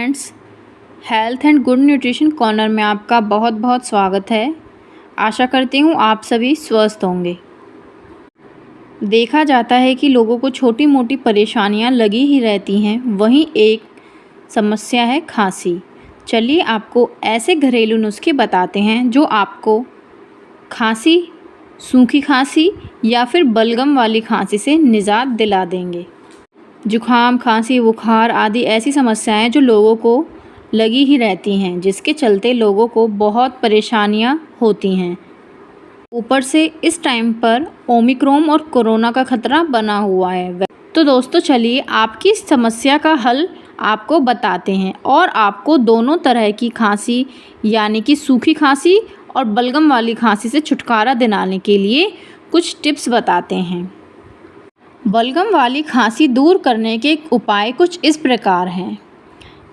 Friends, health and good nutrition corner में आपका बहुत बहुत स्वागत है। आशा करती हूँ आप सभी स्वस्थ होंगे। देखा जाता है कि लोगों को छोटी मोटी परेशानियाँ लगी ही रहती हैं, वहीं एक समस्या है खांसी। चलिए आपको ऐसे घरेलू नुस्खे बताते हैं जो आपको खांसी, सूखी खांसी या फिर बलगम वाली खांसी से निजात दिला देंगे। जुखाम, खांसी, बुखार आदि ऐसी समस्याएं जो लोगों को लगी ही रहती हैं, जिसके चलते लोगों को बहुत परेशानियां होती हैं। ऊपर से इस टाइम पर ओमिक्रॉन और कोरोना का खतरा बना हुआ है। तो दोस्तों चलिए आपकी इस समस्या का हल आपको बताते हैं और आपको दोनों तरह की खांसी यानी कि सूखी खांसी और बलगम वाली खांसी से छुटकारा दिलाने के लिए कुछ टिप्स बताते हैं। बलगम वाली खांसी दूर करने के उपाय कुछ इस प्रकार हैं।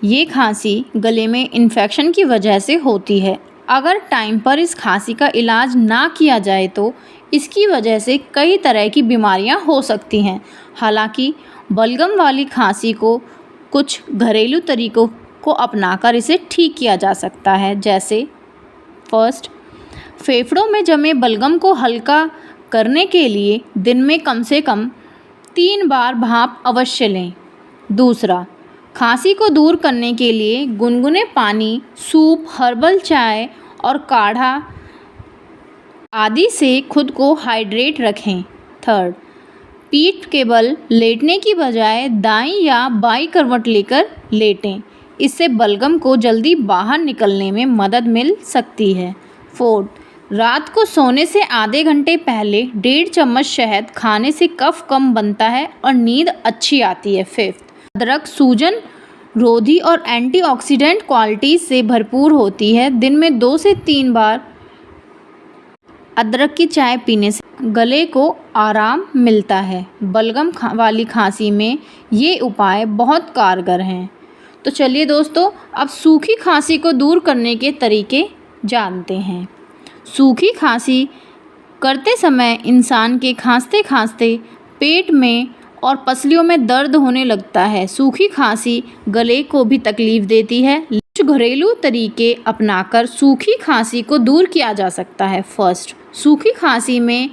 ये खांसी गले में इन्फेक्शन की वजह से होती है। अगर टाइम पर इस खांसी का इलाज ना किया जाए तो इसकी वजह से कई तरह की बीमारियां हो सकती हैं। हालांकि बलगम वाली खांसी को कुछ घरेलू तरीकों को अपनाकर इसे ठीक किया जा सकता है। जैसे फर्स्ट, फेफड़ों में जमे बलगम को हल्का करने के लिए दिन में कम से कम 3 बार भाप अवश्य लें। दूसरा, खांसी को दूर करने के लिए गुनगुने पानी, सूप, हर्बल चाय और काढ़ा आदि से खुद को हाइड्रेट रखें। थर्ड, पीठ के बल लेटने की बजाय दाईं या बाईं करवट लेकर लेटें। इससे बलगम को जल्दी बाहर निकलने में मदद मिल सकती है। फोर्थ, रात को सोने से आधे घंटे पहले 1.5 चम्मच शहद खाने से कफ कम बनता है और नींद अच्छी आती है। फिफ्थ, अदरक सूजन रोधी और एंटीऑक्सीडेंट क्वालिटी से भरपूर होती है। दिन में 2 से 3 बार अदरक की चाय पीने से गले को आराम मिलता है। बलगम वाली खांसी में ये उपाय बहुत कारगर हैं। तो चलिए दोस्तों, अब सूखी खांसी को दूर करने के तरीके जानते हैं। सूखी खांसी करते समय इंसान के खांसते खांसते पेट में और पसलियों में दर्द होने लगता है। सूखी खांसी गले को भी तकलीफ देती है। कुछ घरेलू तरीके अपनाकर सूखी खांसी को दूर किया जा सकता है। फर्स्ट, सूखी खांसी में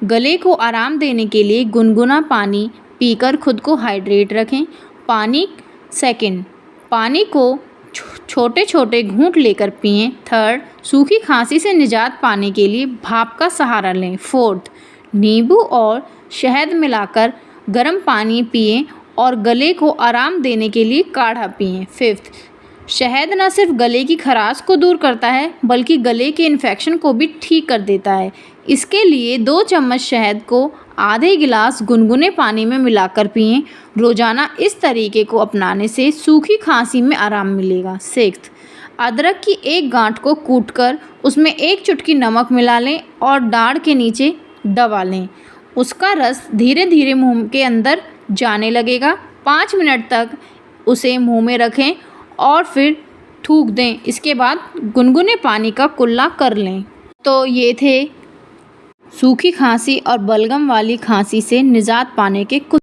गले को आराम देने के लिए गुनगुना पानी पीकर खुद को हाइड्रेट रखें। सेकंड, पानी को छोटे छोटे घूंट लेकर पिएं। थर्ड, सूखी खांसी से निजात पाने के लिए भाप का सहारा लें। फोर्थ, नींबू और शहद मिलाकर गर्म पानी पिएं और गले को आराम देने के लिए काढ़ा पिएं। फिफ्थ, शहद न सिर्फ गले की खराश को दूर करता है बल्कि गले के इन्फेक्शन को भी ठीक कर देता है। इसके लिए 2 चम्मच शहद को आधे गिलास गुनगुने पानी में मिलाकर पिएं। रोजाना इस तरीके को अपनाने से सूखी खांसी में आराम मिलेगा। सिक्स्थ, अदरक की एक गांठ को कूटकर उसमें 1 चुटकी नमक मिला लें और दाढ़ के नीचे दबा लें। उसका रस धीरे धीरे मुंह के अंदर जाने लगेगा। 5 मिनट तक उसे मुंह में रखें और फिर थूक दें। इसके बाद गुनगुने पानी का कुल्ला कर लें। तो ये थे सूखी खांसी और बलगम वाली खांसी से निजात पाने के कुछ